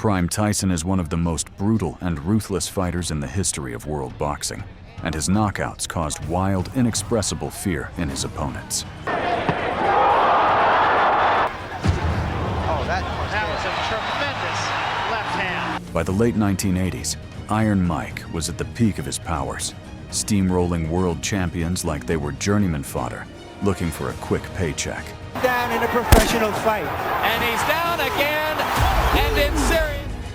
Prime Tyson is one of the most brutal and ruthless fighters in the history of world boxing, and his knockouts caused wild, inexpressible fear in his opponents. That was a tremendous left hand. By the late 1980s, Iron Mike was at the peak of his powers, steamrolling world champions like they were journeyman fodder, looking for a quick paycheck. Down in a professional fight. And he's down again, and it's serious.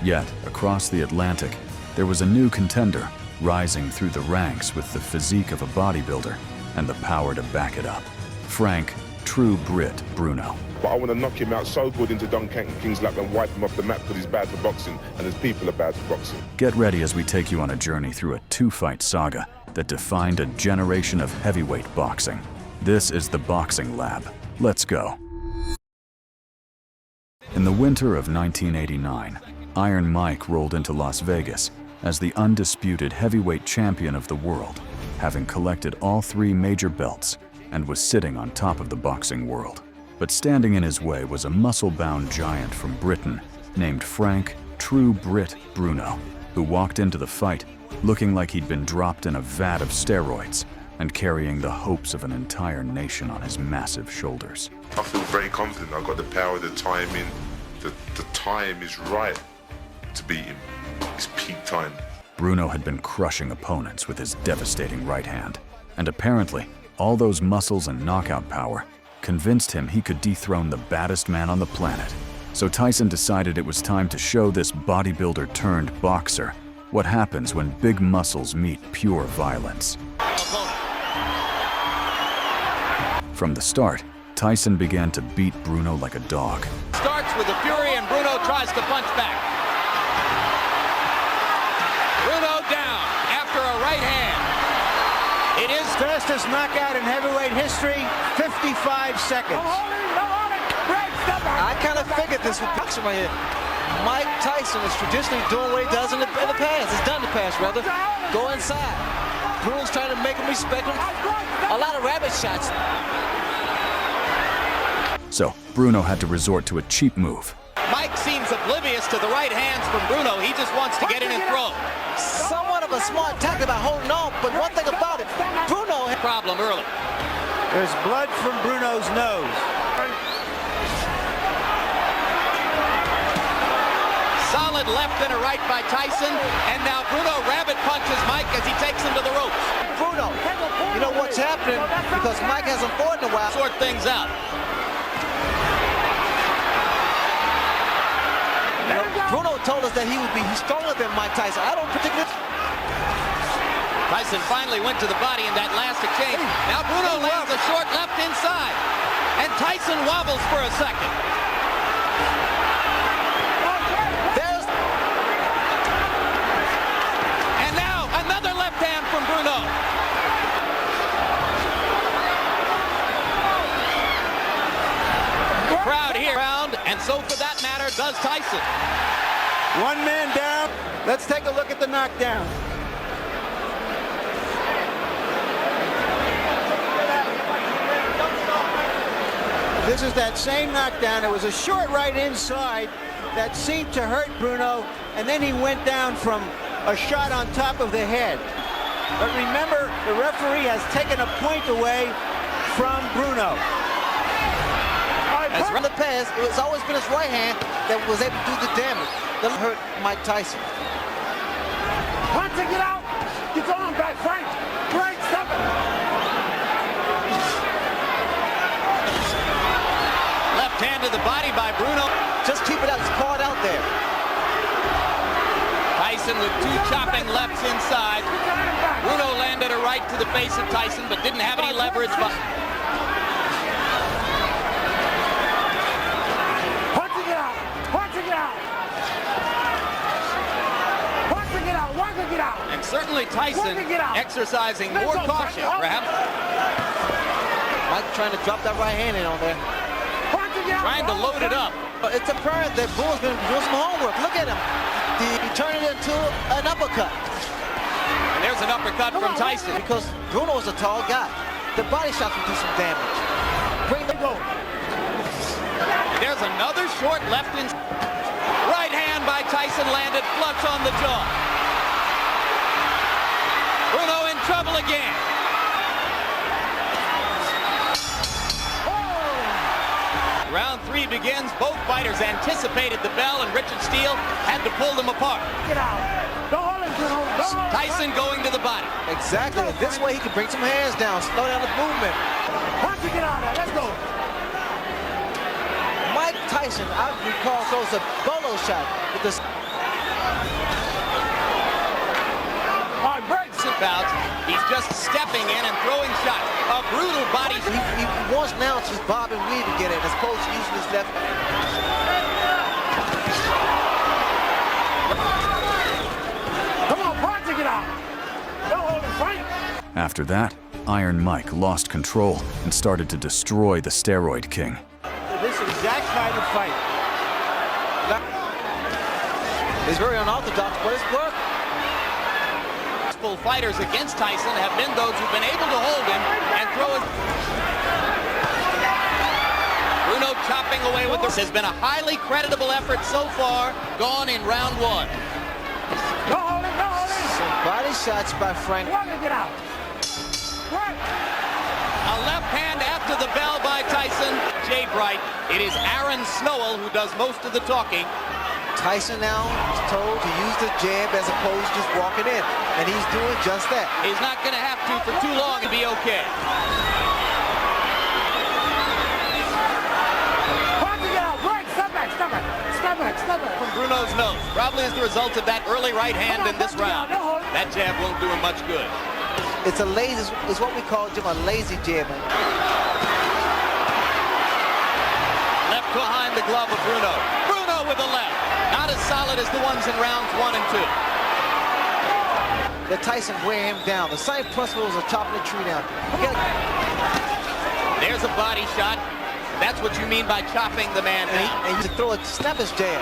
Yet, across the Atlantic, there was a new contender rising through the ranks with the physique of a bodybuilder and the power to back it up. Frank "True Brit" Bruno. But I want to knock him out so good into Don King's lap and wipe him off the map because he's bad for boxing and his people are bad for boxing. Get ready as we take you on a journey through a two-fight saga that defined a generation of heavyweight boxing. This is the Boxing Lab. Let's go. In the winter of 1989, Iron Mike rolled into Las Vegas as the undisputed heavyweight champion of the world, having collected all three major belts and was sitting on top of the boxing world. But standing in his way was a muscle-bound giant from Britain named Frank "True Brit" Bruno, who walked into the fight looking like he'd been dropped in a vat of steroids and carrying the hopes of an entire nation on his massive shoulders. I feel very confident. I've got the power, the timing. The time is right to beat him. It's peak time. Bruno had been crushing opponents with his devastating right hand, and apparently all those muscles and knockout power convinced him he could dethrone the baddest man on the planet. So Tyson decided it was time to show this bodybuilder turned boxer what happens when big muscles meet pure violence. From the start, Tyson began to beat Bruno like a dog. Starts with the fury and Bruno tries to punch back. Bruno down after a right hand. It is Fastest knockout in heavyweight history, 55 seconds. I kind of figured this with boxing right here. Mike Tyson is traditionally doing what he does in the past. He's done in the past, rather. Go inside. Bruno's trying to make him respect him. A lot of rabbit shots. So Bruno had to resort to a cheap move. Mike seems oblivious to the right hands from Bruno. He just wants to get in and throw. Somewhat of a smart tactic about holding on, but one thing about it, Bruno had Problem early. There's blood from Bruno's nose. Solid left and a right by Tyson, and now Bruno rabbit punches Mike as he takes him to the ropes. Bruno, you know what's happening because Mike hasn't fought in a while. Sort things out. You know, Bruno told us that he would be stronger than Mike Tyson. I don't particularly. Tyson finally went to the body in that last exchange. Now Bruno lands a short left inside, and Tyson wobbles for a second. And now another left hand from Bruno. The crowd here, and so for that matter does Tyson. One man down. Let's take a look at the knockdown. This is that same knockdown. It was a short right inside that seemed to hurt Bruno, and then he went down from a shot on top of the head. But remember, the referee has taken a point away from Bruno. As in the past, it's always been his right hand that was able to do the damage. That hurt Mike Tyson. Punching it out. Get on back, Frank. Frank, stop it. Left hand to the body by Bruno. Just keep it out. It's caught out there. Tyson with two chopping lefts inside. Bruno landed a right to the face of Tyson, but didn't have any leverage. Punching it out. Punching it out. Punching it out. Working it out. And certainly Tyson exercising more caution, perhaps. Mike trying to drop that right hand in on there. Trying to load it up. It's apparent that Bruno's been doing some homework. Look at him. He turned it into an uppercut. And there's an uppercut from Tyson. Because Bruno is a tall guy. The body shots will do some damage. Bring the There's another short left in. Right hand by Tyson. Landed flush on the jaw. Bruno in trouble again. Round 3 begins. Both fighters anticipated the bell, and Richard Steele had to pull them apart. Get out. Don't hold him, Bruno. Don't hold him. Tyson going to the body. Exactly. And this way he can bring some hands down, slow down the movement. Once you get out of there, let's go. Mike Tyson, I recall, throws a bolo shot with this. All right, break. Bouts. He's just stepping in and throwing shots. A brutal body. He wants now to just bob and weave to get it, as opposed to using his left. Come on, Frank, get out. Don't hold him, Frank. After that, Iron Mike lost control and started to destroy the Steroid King. This exact kind of fight. It's very unorthodox, but it's worked. Fighters against Tyson have been those who've been able to hold him and throw it. Bruno chopping away with this has been a highly creditable effort so far, gone in round 1. Don't hold him, don't hold him. Some body shots by Frank. Frank, get out. Frank. A left hand after the bell by Tyson. Jay Bright, it is Aaron Snowell who does most of the talking. Tyson now is told to use the jab as opposed to just walking in, and he's doing just that. He's not going to have to for too long to be okay. Frank, get out. Break. Step back, step back. Step back, step back. From Bruno's nose, probably as the result of that early right hand in this round. That jab won't do him much good. It's a lazy, it's what we call, Jim, a lazy jab. Left behind the glove of Bruno. Bruno with the left. Not as solid as the ones in rounds 1 and 2. Let Tyson wear him down. The same principle as a chopping the tree down. There's a body shot. That's what you mean by chopping the man down. And you throw a snap his jab.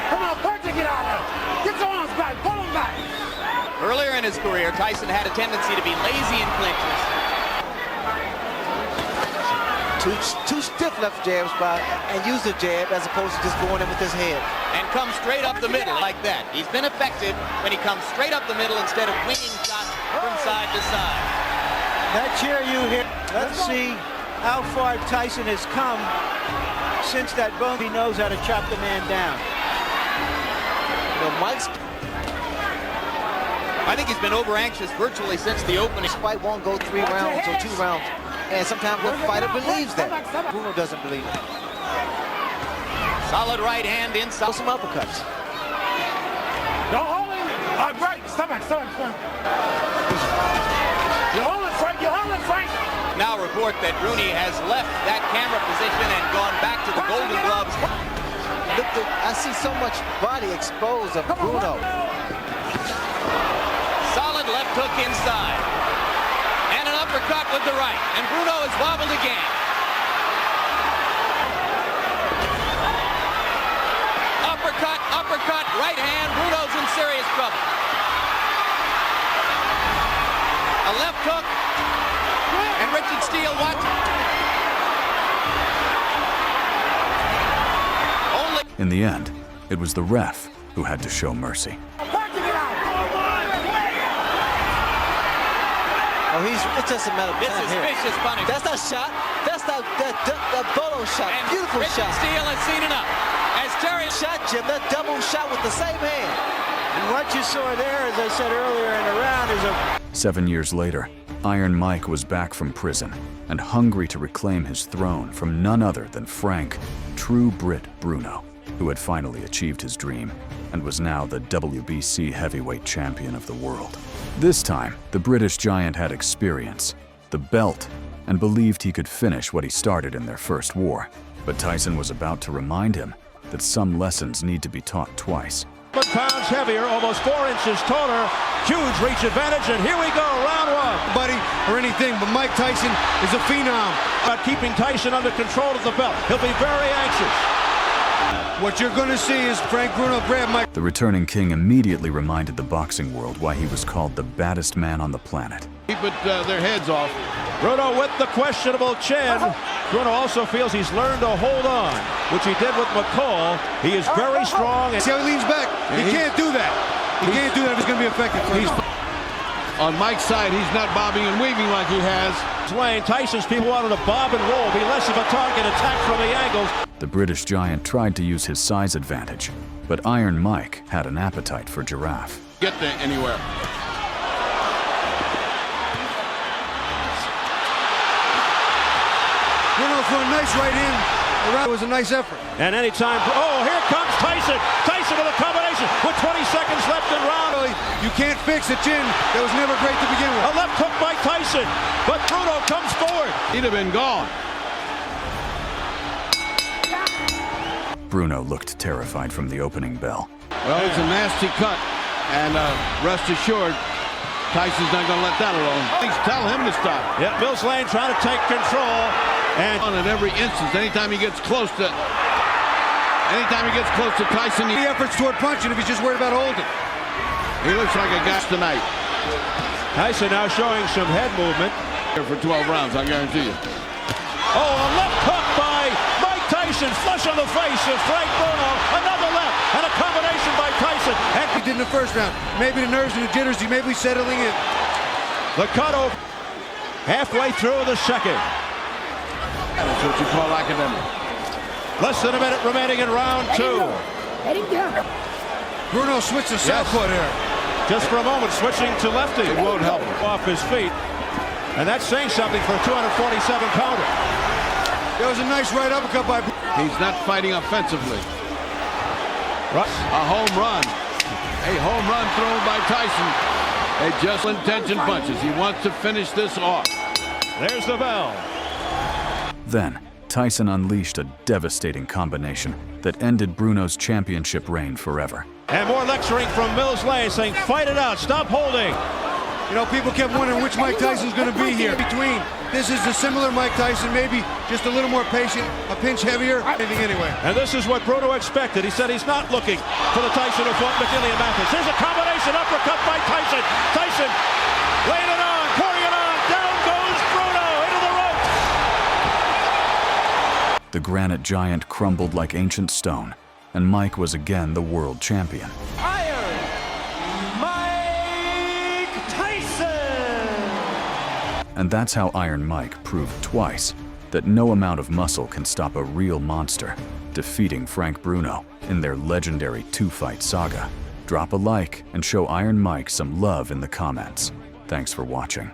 Come on, Frank, get out of there. Get your arms back. Pull him back. Earlier in his career, Tyson had a tendency to be lazy in clinches. Two stiff left jabs and use the jab as opposed to just going in with his head. And comes straight up the middle like that. He's been effective when he comes straight up the middle instead of winging shots from side to side. That cheer you hear, let's see how far Tyson has come since that bone. He knows how to chop the man down. I think he's been over-anxious virtually since the opening. This fight won't go 3 rounds or 2 rounds. And sometimes the fighter believes that. Bruno doesn't believe it. Solid right hand inside. Some uppercuts. Don't hold him. All right, break. Step back, step back, step back. You're holding, Frank. You're holding, Frank. Now report that Rooney has left that camera position and gone back to the Golden Gloves. Look, I see so much body exposed of Bruno. Solid left hook inside. And an uppercut with the right. And Bruno is wobbled again. Uppercut, uppercut, right hand. Bruno's in serious trouble. A left hook. And Richard Steele watching. Only. In the end, it was the ref who had to show mercy. Oh, it's just a matter of This time is here. vicious punishment. That's that shot. That's that bolo shot. And Beautiful Richard shot. Steele has seen enough. As Terry Shot, Jim. That double shot with the same hand. And what you saw there, as I said earlier in the round, is a 7 years later, Iron Mike was back from prison and hungry to reclaim his throne from none other than Frank, True Brit Bruno, who had finally achieved his dream and was now the WBC heavyweight champion of the world. This time, the British giant had experience, the belt, and believed he could finish what he started in their first war. But Tyson was about to remind him that some lessons need to be taught twice. 7 pounds heavier, almost 4 inches taller, huge reach advantage, and here we go, round 1. Buddy, or anything, but Mike Tyson is a phenom. About keeping Tyson under control of the belt. He'll be very anxious. What you're going to see is Frank Bruno grab Mike. The returning king immediately reminded the boxing world why he was called the baddest man on the planet. Keep their heads off. Bruno with the questionable chin. Bruno also feels he's learned to hold on, which he did with McCall. He is very strong. See how he leans back? He can't do that. He can't do that if it's going to be effective. On Mike's side, he's not bobbing and weaving like he has. Lane, Tyson's people wanted to bob and roll, be less of a target, attack from the angles. The British giant tried to use his size advantage, but Iron Mike had an appetite for giraffe. Get there anywhere. Bruno for a nice right hand. It was a nice effort. And anytime, oh, here comes Tyson. Tyson with a combination with 20 seconds left in round. Really, you can't fix a chin that was never great to begin with. A left hook by Tyson, but Bruno comes forward. He'd have been gone. Bruno looked terrified from the opening bell. Well, it's a nasty cut, and rest assured, Tyson's not going to let that alone. Please tell him to stop. Yeah, Mills Lane trying to take control. And on at every instance, anytime he gets close to Tyson, the efforts toward punching if he's just worried about holding. He looks like a guy tonight. Tyson now showing some head movement. Here for 12 rounds, I guarantee you. Oh, a left hook by Mike Tyson, flush on the face of Frank Bruno. Another left, and a combination by Tyson. And he did in the first round. Maybe the nerves and the jitters, he may be settling in. The cutover halfway through the second. That's what you call academic. Less than a minute remaining in round two. Bruno switched to southpaw here. Just for a moment, switching to lefty. It won't help him. Off his feet. And that's saying something for a 247-pounder. There was a nice right uppercut by Bruno. He's not fighting offensively. Right. A home run. A home run thrown by Tyson. A just intention punches. He wants to finish this off. There's the bell. Then, Tyson unleashed a devastating combination that ended Bruno's championship reign forever. And more lecturing from Mills Lane saying, fight it out, stop holding. You know, people kept wondering which Mike Tyson's going to be here. Between, this is the similar Mike Tyson, maybe just a little more patient, a pinch heavier, anything anyway. And this is what Bruno expected. He said he's not looking for the Tyson who fought McKinley and Mathis. Here's a combination uppercut by Tyson. Tyson laying it on, pouring it on. Down goes Bruno into the ropes. The granite giant crumbled like ancient stone, and Mike was again the world champion. Iron Mike Tyson! And that's how Iron Mike proved twice that no amount of muscle can stop a real monster, defeating Frank Bruno in their legendary two-fight saga. Drop a like and show Iron Mike some love in the comments. Thanks for watching.